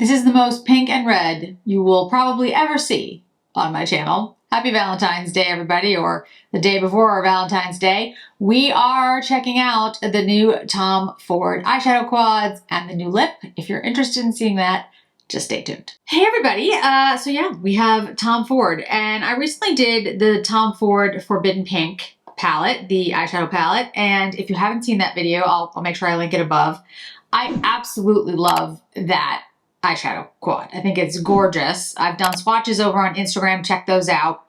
This is the most pink and red you will probably ever see on my channel. Happy Valentine's Day, everybody, or the day before Valentine's Day. We are checking out the new Tom Ford eyeshadow quads and the new lip. If you're interested in seeing that, just stay tuned. Hey everybody, so yeah, we have Tom Ford, and I recently did the Tom Ford Forbidden Pink palette, the eyeshadow palette, and if you haven't seen that video, I'll make sure I link it above. I absolutely love that eyeshadow quad. I think it's gorgeous. I've done swatches over on Instagram, check those out.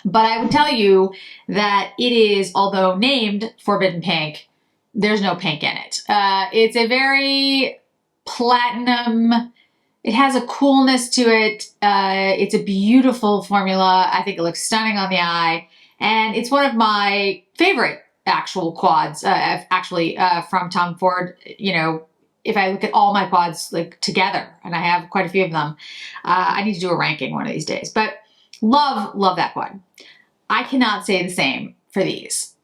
But I would tell you that it is, although named Forbidden Pink, there's no pink in it. It's a very platinum, it has a coolness to it. It's a beautiful formula. I think it looks stunning on the eye. And it's one of my favorite actual quads, from Tom Ford. You know, if I look at all my quads like together, and I have quite a few of them, I need to do a ranking one of these days. But love that quad. I cannot say the same for these.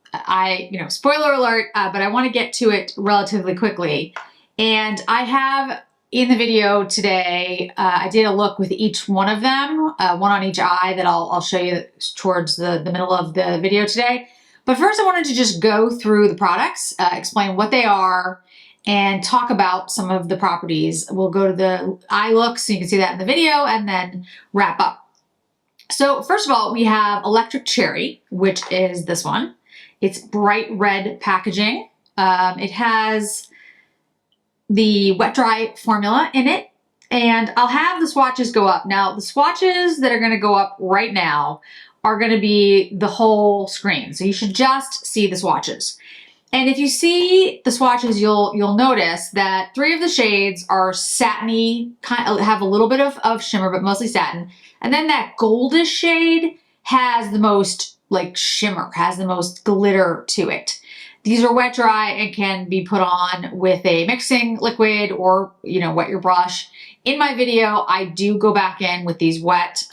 Spoiler alert, but I want to get to it relatively quickly. And I have in the video today, I did a look with each one of them, one on each eye that I'll show you towards the middle of the video today. But first I wanted to just go through the products, explain what they are, and talk about some of the properties. We'll go to the Eyelooks, so you can see that in the video, and then wrap up. So first of all, we have Electric Cherry, which is this one. It's bright red packaging. It has the wet dry formula in it, and I'll have the swatches go up. Now, the swatches that are gonna go up right now are gonna be the whole screen. So you should just see the swatches. And if you see the swatches, you'll notice that 3 of the shades are satiny, have a little bit of shimmer, but mostly satin. And then that goldish shade has the most like shimmer, has the most glitter to it. These are wet dry and can be put on with a mixing liquid or, wet your brush. In my video, I do go back in with these wet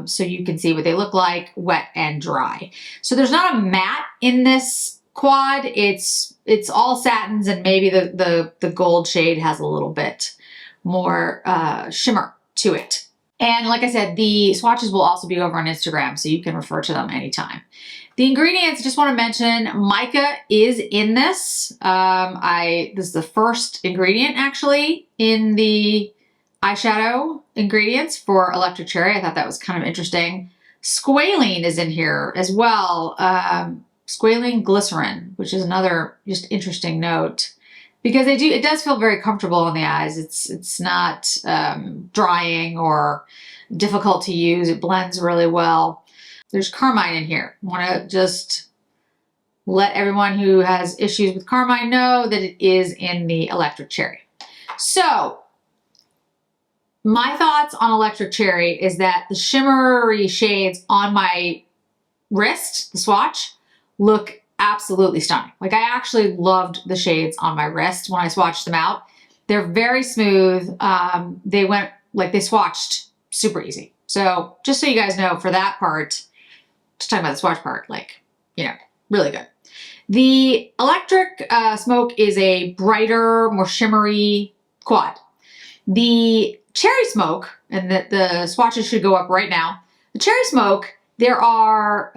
so you can see what they look like, wet and dry. So there's not a matte in this quad. It's all satins, and maybe the gold shade has a little bit more shimmer to it. And like I said, the swatches will also be over on Instagram, so you can refer to them anytime. The ingredients, I just want to mention, mica is in this. This is the first ingredient actually in the eyeshadow ingredients for Electric Cherry. I thought that was kind of interesting. Squalene is in here as well. Squalene glycerin, which is another just interesting note, because it does feel very comfortable on the eyes. It's not drying or difficult to use. It blends really well. There's carmine in here. I want to just let everyone who has issues with carmine know that it is in the Electric Cherry. So my thoughts on Electric Cherry is that the shimmery shades on my wrist, the swatch, look absolutely stunning. Like, I actually loved the shades on my wrist when I swatched them out. They're very smooth. They swatched super easy. So just so you guys know, for that part, just talking about the swatch part, really good. The Electric Smoke is a brighter, more shimmery quad. The Cherry Smoke, and the swatches should go up right now. The Cherry Smoke, there are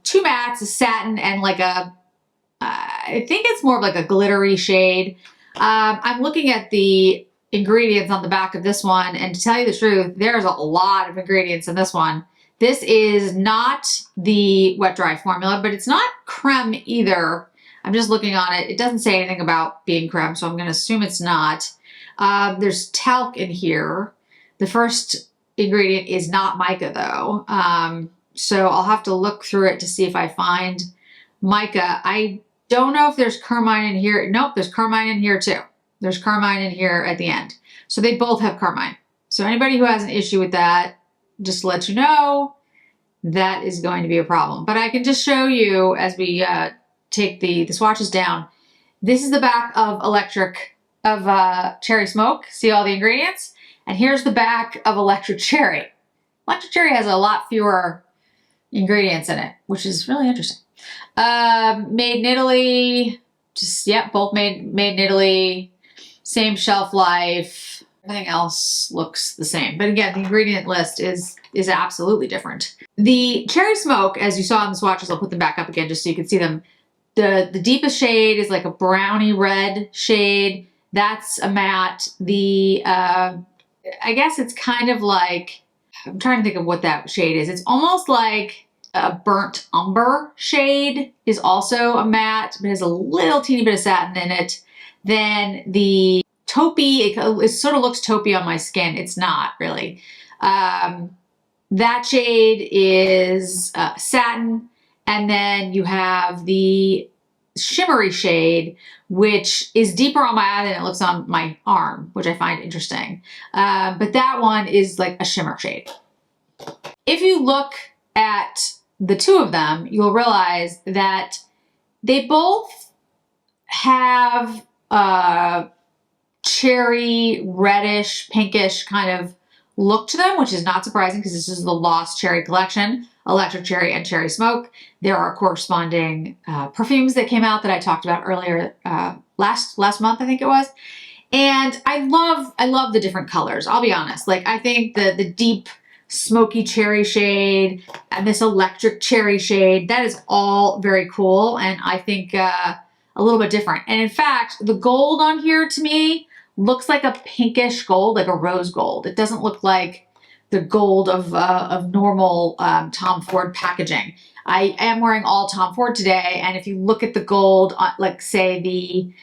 2 mattes, a satin, and I think it's more of like a glittery shade. I'm looking at the ingredients on the back of this one, and to tell you the truth, there's a lot of ingredients in this one. This is not the wet dry formula, but it's not creme either. I'm just looking on it. It doesn't say anything about being creme, so I'm going to assume it's not. There's talc in here. The first ingredient is not mica though. So I'll have to look through it to see if I find mica. I don't know if there's carmine in here. Nope, there's carmine in here too. There's carmine in here at the end. So they both have carmine. So anybody who has an issue with that, just to let you know, that is going to be a problem. But I can just show you as we take the swatches down. This is the back of Cherry Smoke. See all the ingredients? And here's the back of Electric Cherry. Electric Cherry has a lot fewer ingredients in it, which is really interesting. Made in Italy, both made in Italy, same shelf life, Everything else looks the same. But again, the ingredient list is absolutely different. The Cherry Smoke, as you saw in the swatches, I'll put them back up again just so you can see them. The deepest shade is like a brownie red shade. That's a matte. The, I guess it's kind of like, I'm trying to think of what that shade is. It's almost like a burnt umber shade is also a matte, but has a little teeny bit of satin in it. Then the taupey, it sort of looks taupey on my skin. It's not really. That shade is satin. And then you have the shimmery shade, which is deeper on my eye than it looks on my arm, which I find interesting. But that one is like a shimmer shade. If you look at the two of them, you'll realize that they both have cherry, reddish, pinkish kind of look to them, which is not surprising because this is the Lost Cherry collection, Electric Cherry and Cherry Smoke. There are corresponding perfumes that came out that I talked about earlier last month, I think it was. And I love the different colors. I'll be honest. Like, I think the deep smoky cherry shade and this electric cherry shade, that is all very cool. And I think a little bit different. And in fact, the gold on here to me looks like a pinkish gold, like a rose gold. It doesn't look like the gold of normal Tom Ford packaging. I am wearing all Tom Ford today, and if you look at the gold, like say the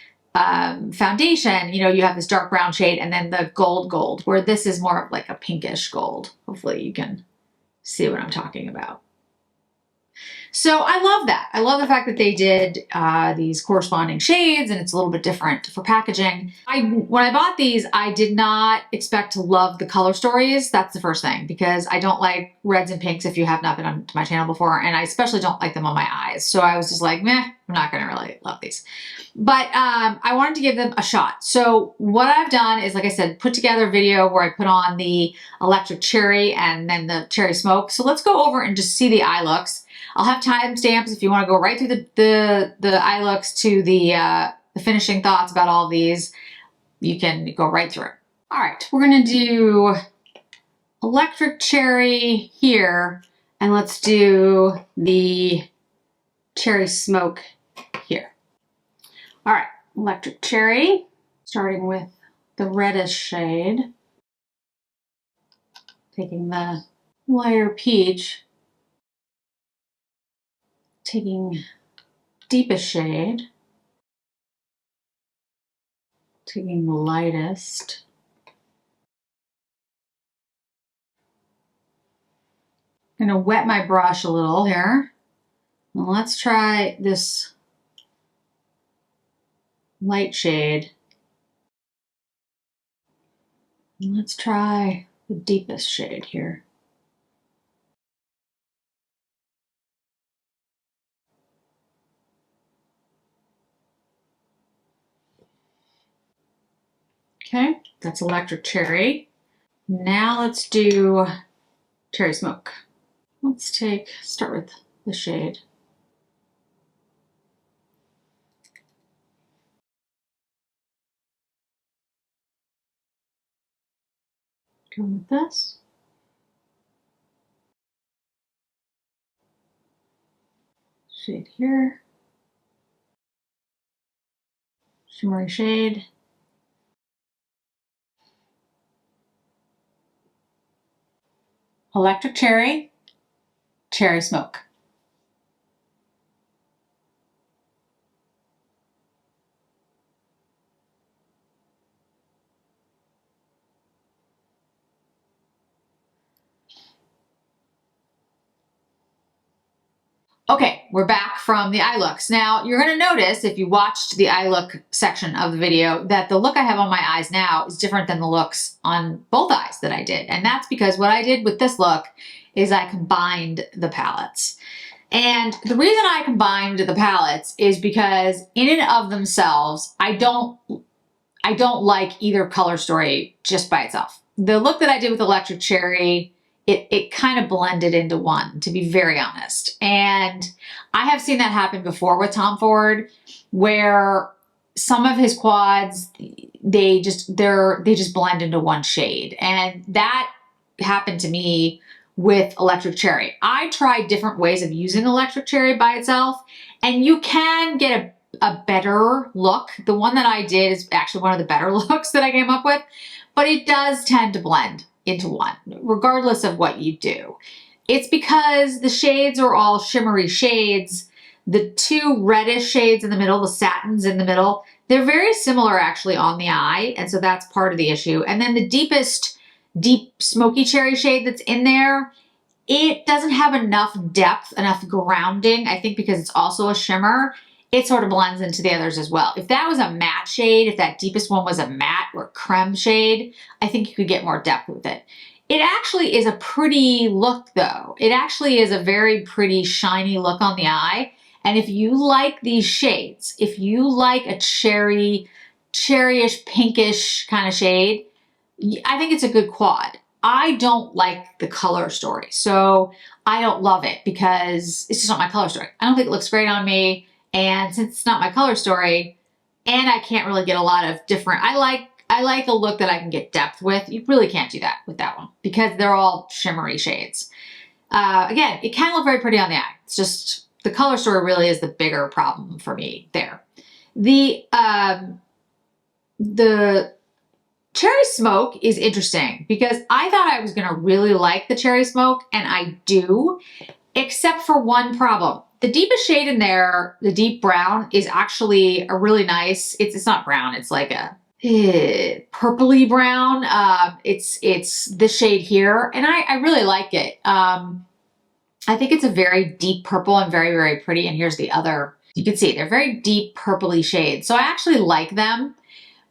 foundation, you know, you have this dark brown shade and then the gold, where this is more of like a pinkish gold. Hopefully you can see what I'm talking about. So I love that. I love the fact that they did these corresponding shades, and it's a little bit different for packaging. When I bought these, I did not expect to love the color stories. That's the first thing, because I don't like reds and pinks if you have not been on my channel before, and I especially don't like them on my eyes. So I was just like, meh, I'm not gonna really love these. But I wanted to give them a shot. So what I've done is, like I said, put together a video where I put on the Electric Cherry and then the Cherry Smoke. So let's go over and just see the eye looks. I'll have timestamps if you want to go right through the eye looks to the finishing thoughts about all of these. You can go right through it. All right, we're gonna do Electric Cherry here, and let's do the Cherry Smoke here. All right, Electric Cherry, starting with the reddish shade. Taking the lighter peach. Taking deepest shade. Taking the lightest. I'm gonna wet my brush a little here. And let's try this light shade. And let's try the deepest shade here. Okay, that's Electric Cherry. Now let's do Cherry Smoke. Let's start with the shade. Go with this. Shade here. Shimmery shade. Electric Cherry, Cherry Smoke. Okay, we're back from the eye looks. Now, you're going to notice, if you watched the eye look section of the video, that the look I have on my eyes now is different than the looks on both eyes that I did. And that's because what I did with this look is I combined the palettes. And the reason I combined the palettes is because in and of themselves, I don't like either color story just by itself. The look that I did with Electric Cherry, it kind of blended into one, to be very honest. And I have seen that happen before with Tom Ford, where some of his quads, they just blend into one shade. And that happened to me with Electric Cherry. I tried different ways of using Electric Cherry by itself, and you can get a better look. The one that I did is actually one of the better looks that I came up with, but it does tend to blend into one, regardless of what you do. It's because the shades are all shimmery shades. The two reddish shades in the middle, the satins in the middle, they're very similar actually on the eye, and so that's part of the issue. And then the deepest, deep smoky cherry shade that's in there, it doesn't have enough depth, enough grounding, I think because it's also a shimmer. It sort of blends into the others as well. If that was a matte shade, if that deepest one was a matte or creme shade, I think you could get more depth with it. It actually is a pretty look though. It actually is a very pretty shiny look on the eye. And if you like these shades, if you like a cherryish, pinkish kind of shade, I think it's a good quad. I don't like the color story, so I don't love it because it's just not my color story. I don't think it looks great on me, and since it's not my color story, and I can't really get a lot of different, I like a look that I can get depth with. You really can't do that with that one because they're all shimmery shades. Again, it can look very pretty on the eye. It's just the color story really is the bigger problem for me there. The cherry smoke is interesting because I thought I was going to really like the cherry smoke, and I do, except for one problem. The deepest shade in there, the deep brown, is actually a really nice, it's not brown, it's like a purpley brown. It's this shade here, and I really like it. I think it's a very deep purple and very, very pretty, and here's the other. You can see they're very deep purpley shades, so I actually like them.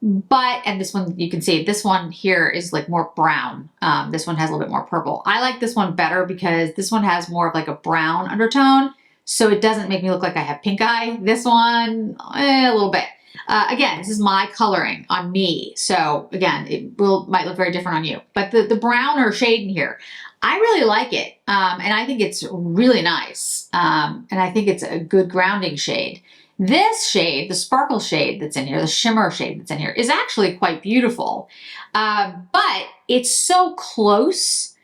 But, and this one, you can see this one here is like more brown. This one has a little bit more purple. I like this one better because this one has more of like a brown undertone, so it doesn't make me look like I have pink eye. This one, a little bit. Again, this is my coloring on me, so again, it might look very different on you. But the browner shade in here, I really like it, and I think it's really nice, and I think it's a good grounding shade. This shade, the sparkle shade that's in here, the shimmer shade that's in here, is actually quite beautiful, but it's so close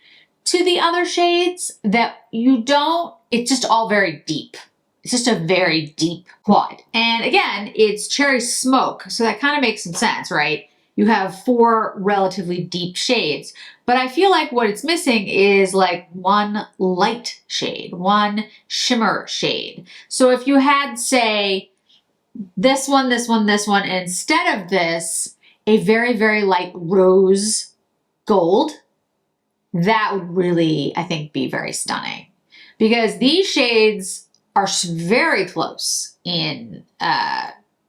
to the other shades that it's just all very deep. It's just a very deep quad. And again, it's cherry smoke, so that kind of makes some sense, right? You have 4 relatively deep shades, but I feel like what it's missing is like one light shade, one shimmer shade. So if you had, say, this one, and instead of this, a very, very light rose gold, that would really, I think, be very stunning. Because these shades are very close in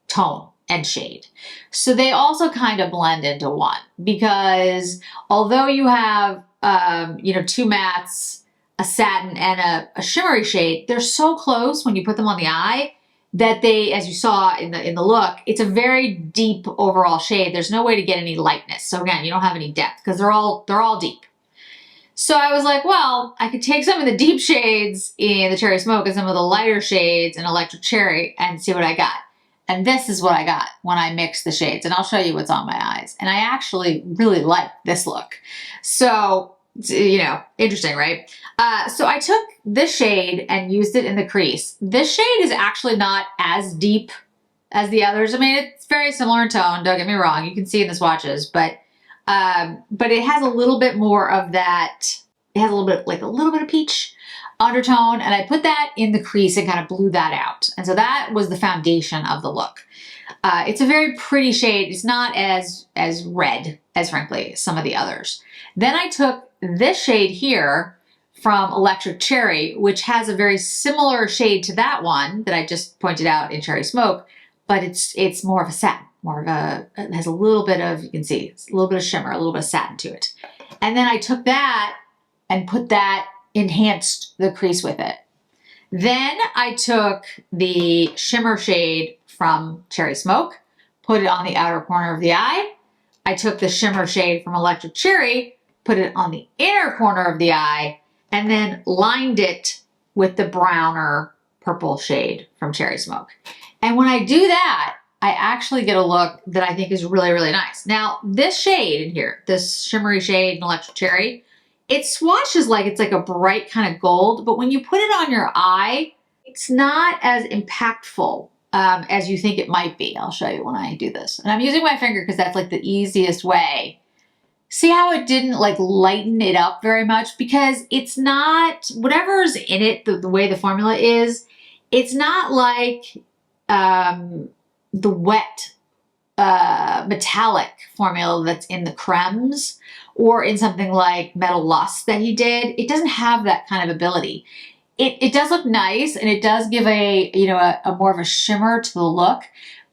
tone and shade. So they also kind of blend into one, because although you have, 2 mattes, a satin, and a shimmery shade, they're so close when you put them on the eye that they, as you saw in the look, it's a very deep overall shade. There's no way to get any lightness. So again, you don't have any depth because they're all deep. So I was like, well, I could take some of the deep shades in the cherry smoke and some of the lighter shades in electric cherry and see what I got. And this is what I got when I mixed the shades. And I'll show you what's on my eyes. And I actually really like this look. So, interesting, right? So I took this shade and used it in the crease. This shade is actually not as deep as the others. I mean, it's very similar in tone, don't get me wrong. You can see in the swatches, but it has a little bit more of that. It has a little bit of peach undertone, and I put that in the crease and kind of blew that out. And so that was the foundation of the look. It's a very pretty shade. It's not as red as, frankly, some of the others. Then I took this shade here from Electric Cherry, which has a very similar shade to that one that I just pointed out in Cherry Smoke, but it's more of a satin, it has a little bit of, you can see, it's a little bit of shimmer, a little bit of satin to it. And then I took that and enhanced the crease with it. Then I took the shimmer shade from Cherry Smoke, put it on the outer corner of the eye. I took the shimmer shade from Electric Cherry, put it on the inner corner of the eye, and then lined it with the browner purple shade from Cherry Smoke. And when I do that, I actually get a look that I think is really, really nice. Now, this shade in here, this shimmery shade in Electric Cherry, it swatches like it's like a bright kind of gold, but when you put it on your eye, it's not as impactful as you think it might be. I'll show you when I do this. And I'm using my finger because that's like the easiest way. See how it didn't like lighten it up very much? Because it's not, whatever's in it, the way the formula is, it's not like the wet metallic formula that's in the cremes or in something like Metal Lust that he did. It doesn't have that kind of ability. It does look nice, and it does give a, you know, a more of a shimmer to the look,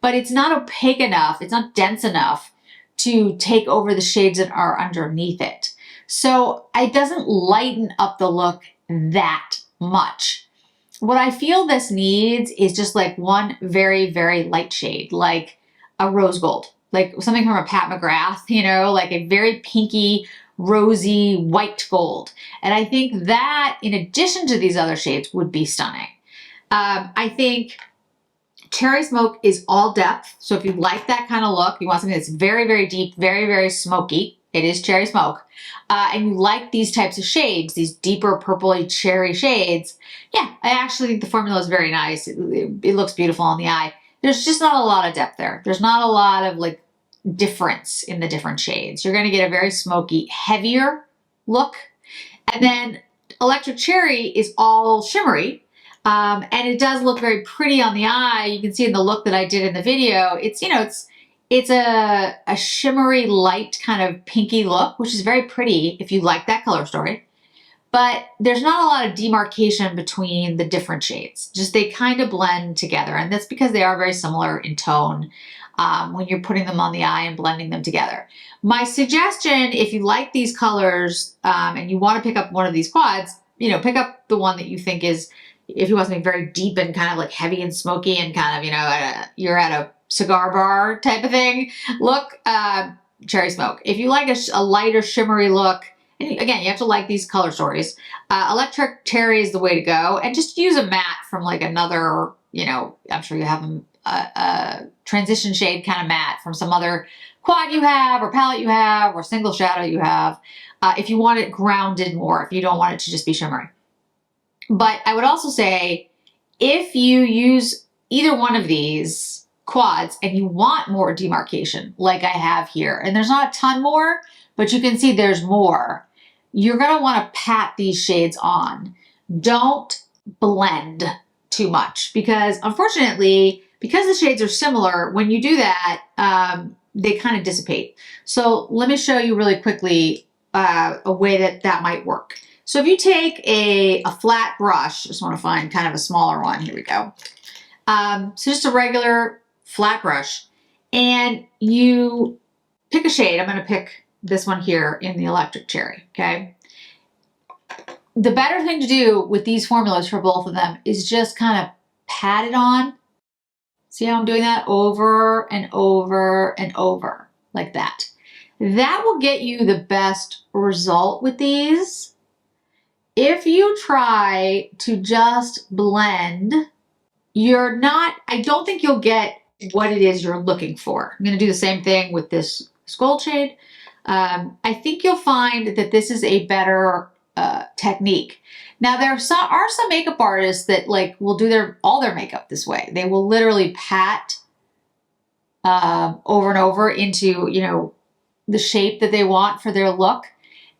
but it's not opaque enough. It's not dense enough to take over the shades that are underneath it. So it doesn't lighten up the look that much. What I feel this needs is just like one very, very light shade, like a rose gold, like something from a Pat McGrath, you know, like a very pinky, rosy, white gold. And I think that, in addition to these other shades, would be stunning. I think Cherry Smoke is all depth. So if you like that kind of look, you want something that's very, very deep, very, very smoky, it is Cherry Smoke. And you like these types of shades, these deeper purpley cherry shades, yeah, I actually think the formula is very nice. It looks beautiful on the eye. There's just not a lot of depth there. There's not a lot of like difference in the different shades. You're going to get a very smoky, heavier look. And then Electric Cherry is all shimmery. And it does look very pretty on the eye. You can see in the look that I did in the video, it's, you know, it's a shimmery, light kind of pinky look, which is very pretty if you like that color story. But there's not a lot of demarcation between the different shades. Just they kind of blend together. And that's because they are very similar in tone when you're putting them on the eye and blending them together. My suggestion, if you like these colors and you want to pick up one of these quads, you know, pick up the one that you think is, if you want something very deep and kind of like heavy and smoky and kind of, you know, you're at a cigar bar type of thing, look, Cherry Smoke. If you like a lighter shimmery look, and again, you have to like these color stories, Electric Cherry is the way to go. And just use a matte from like another, you know, I'm sure you have a transition shade kind of matte from some other quad you have or palette you have or single shadow you have, if you want it grounded more, if you don't want it to just be shimmery. But I would also say, if you use either one of these quads and you want more demarcation, like I have here, and there's not a ton more, but you can see there's more, you're going to want to pat these shades on. Don't blend too much, because unfortunately, because the shades are similar, when you do that, they kind of dissipate. So let me show you really quickly a way that might work. So if you take a flat brush, just want to find kind of a smaller one, here we go. So just a regular flat brush, and you pick a shade. I'm going to pick this one here in the Electric Cherry, okay? The better thing to do with these formulas for both of them is just kind of pat it on. See how I'm doing that over and over and over, like that. That will get you the best result with these. If you try to just blend, I don't think you'll get what it is you're looking for. I'm going to do the same thing with this gold shade. I think you'll find that this is a better technique. Now, there are some makeup artists that like will do all their makeup this way. They will literally pat over and over into, you know, the shape that they want for their look.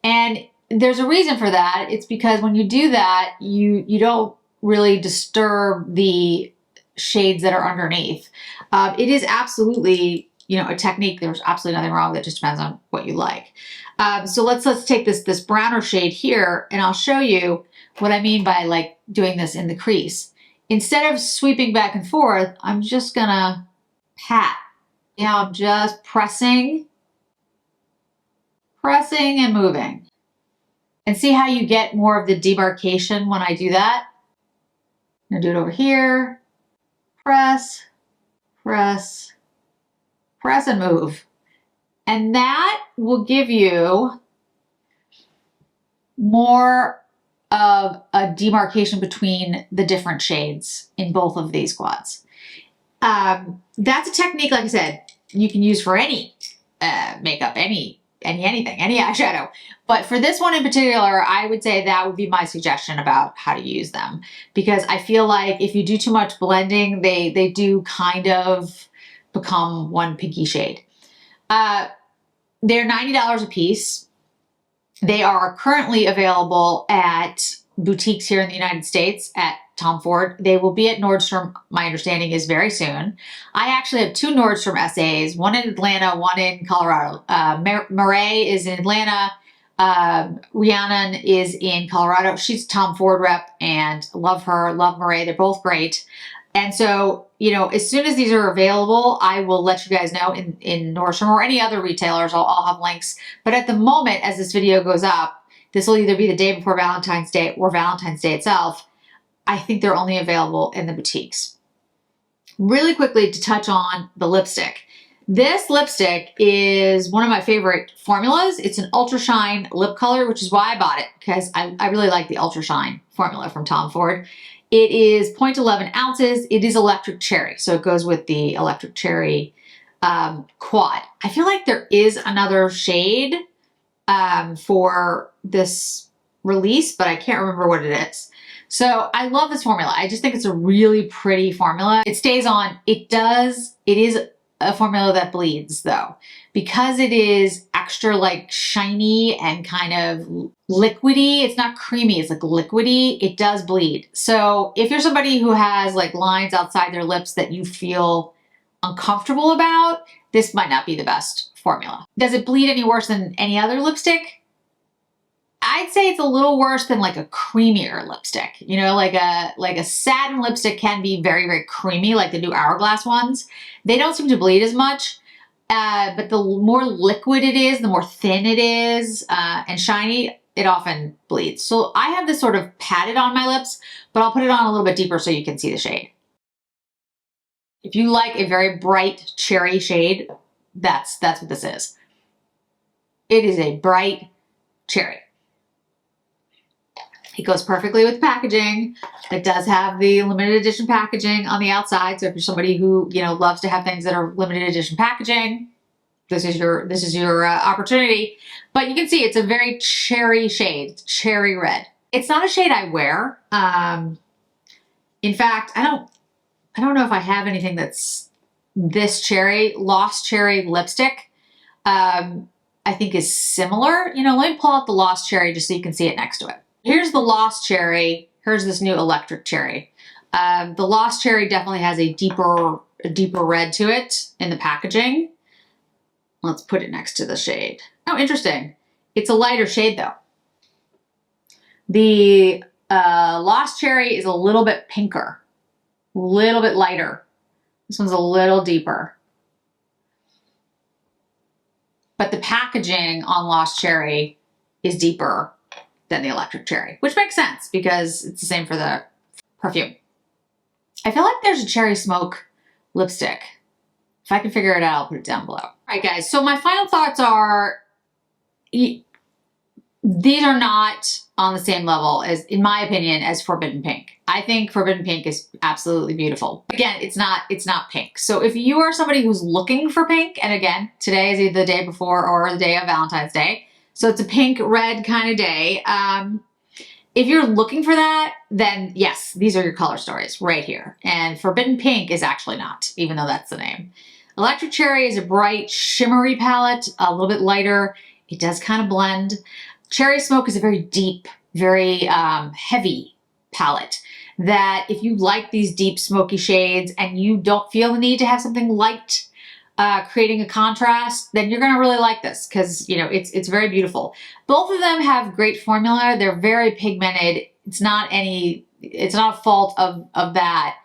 And there's a reason for that. It's because when you do that, you don't really disturb the shades that are underneath. It is absolutely, you know, a technique. There's absolutely nothing wrong with it. Just depends on what you like. So let's take this browner shade here, and I'll show you what I mean by like doing this in the crease. Instead of sweeping back and forth, I'm just gonna pat. You know, I'm just pressing and moving. And see how you get more of the demarcation when I do that? I'm gonna do it over here. Press, press, press and move. And that will give you more of a demarcation between the different shades in both of these quads. That's a technique, like I said, you can use for any makeup, anything, any eyeshadow. But for this one in particular, I would say that would be my suggestion about how to use them, because I feel like if you do too much blending, they do kind of become one pinky shade. They're $90 a piece. They are currently available at boutiques here in the United States at Tom Ford. They will be at Nordstrom, my understanding is very soon. I actually have 2 Nordstrom SAs, one in Atlanta, one in Colorado. Marae is in Atlanta. Rhiannon is in Colorado. She's a Tom Ford rep and love her, love Marae. They're both great. And so, you know, as soon as these are available, I will let you guys know in Nordstrom or any other retailers. I'll have links. But at the moment, as this video goes up, this will either be the day before Valentine's Day or Valentine's Day itself. I think they're only available in the boutiques. Really quickly to touch on the lipstick. This lipstick is one of my favorite formulas. It's an Ultra Shine lip color, which is why I bought it, because I really like the Ultra Shine formula from Tom Ford. It is 0.11 ounces. It is electric cherry, so it goes with the electric cherry quad. I feel like there is another shade for this release, but I can't remember what it is. So I love this formula. I just think it's a really pretty formula. It stays on. It is a formula that bleeds though, because it is extra like shiny and kind of liquidy. It's not creamy, it's like liquidy. It does bleed. So if you're somebody who has like lines outside their lips that you feel uncomfortable about, this might not be the best formula. Does it bleed any worse than any other lipstick? I'd say it's a little worse than like a creamier lipstick. You know, like a satin lipstick can be very, very creamy, like the new Hourglass ones. They don't seem to bleed as much, but the more liquid it is, the more thin it is and shiny, it often bleeds. So I have this sort of padded on my lips, but I'll put it on a little bit deeper so you can see the shade. If you like a very bright cherry shade, that's what this is. It is a bright cherry. It goes perfectly with packaging. It does have the limited edition packaging on the outside. So if you're somebody who, you know, loves to have things that are limited edition packaging, this is your opportunity. But you can see it's a very cherry shade, cherry red. It's not a shade I wear. In fact, I don't know if I have anything that's this cherry. Lost Cherry lipstick, I think is similar. You know, let me pull out the Lost Cherry just so you can see it next to it. Here's the Lost Cherry. Here's this new electric cherry. The Lost Cherry definitely has a deeper red to it in the packaging. Let's put it next to the shade. Oh, interesting. It's a lighter shade though. The Lost Cherry is a little bit pinker, a little bit lighter. This one's a little deeper. But the packaging on Lost Cherry is deeper than the electric cherry, which makes sense because it's the same for the perfume. I feel like there's a cherry smoke lipstick. If I can figure it out, I'll put it down below. All right, guys, so my final thoughts are, these are not on the same level as, in my opinion, as Forbidden Pink. I think Forbidden Pink is absolutely beautiful. Again, it's not pink. So if you are somebody who's looking for pink, and again, today is either the day before or the day of Valentine's Day, so it's a pink red kind of day. If you're looking for that, then yes, these are your color stories right here. And Forbidden Pink is actually not, even though that's the name. Electric Cherry is a bright, shimmery palette, a little bit lighter. It does kind of blend. Cherry Smoke is a very deep, very heavy palette that if you like these deep smoky shades and you don't feel the need to have something light creating a contrast, then you're going to really like this because, you know, it's very beautiful. Both of them have great formula. They're very pigmented. It's not a fault of that.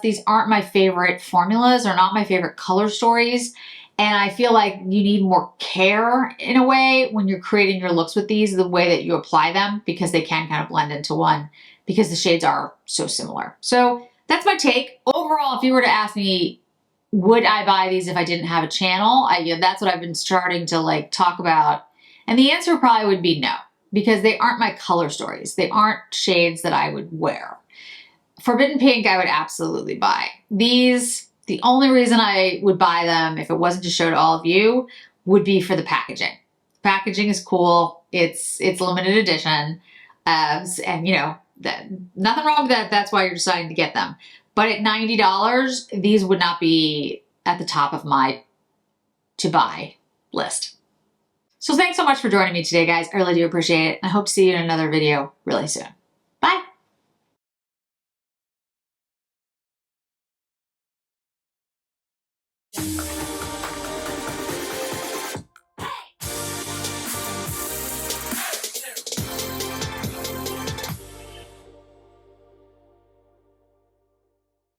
These aren't my favorite formulas or not my favorite color stories. And I feel like you need more care in a way when you're creating your looks with these, the way that you apply them, because they can kind of blend into one because the shades are so similar. So that's my take. Overall, if you were to ask me, would I buy these if I didn't have a channel? That's what I've been starting to like talk about. And the answer probably would be no, because they aren't my color stories. They aren't shades that I would wear. Forbidden Pink, I would absolutely buy. These, the only reason I would buy them if it wasn't to show to all of you would be for the packaging. Packaging is cool. It's limited edition. And you know, nothing wrong with that. That's why you're deciding to get them. But at $90, these would not be at the top of my to buy list. So thanks so much for joining me today, guys. I really do appreciate it. I hope to see you in another video really soon. Bye.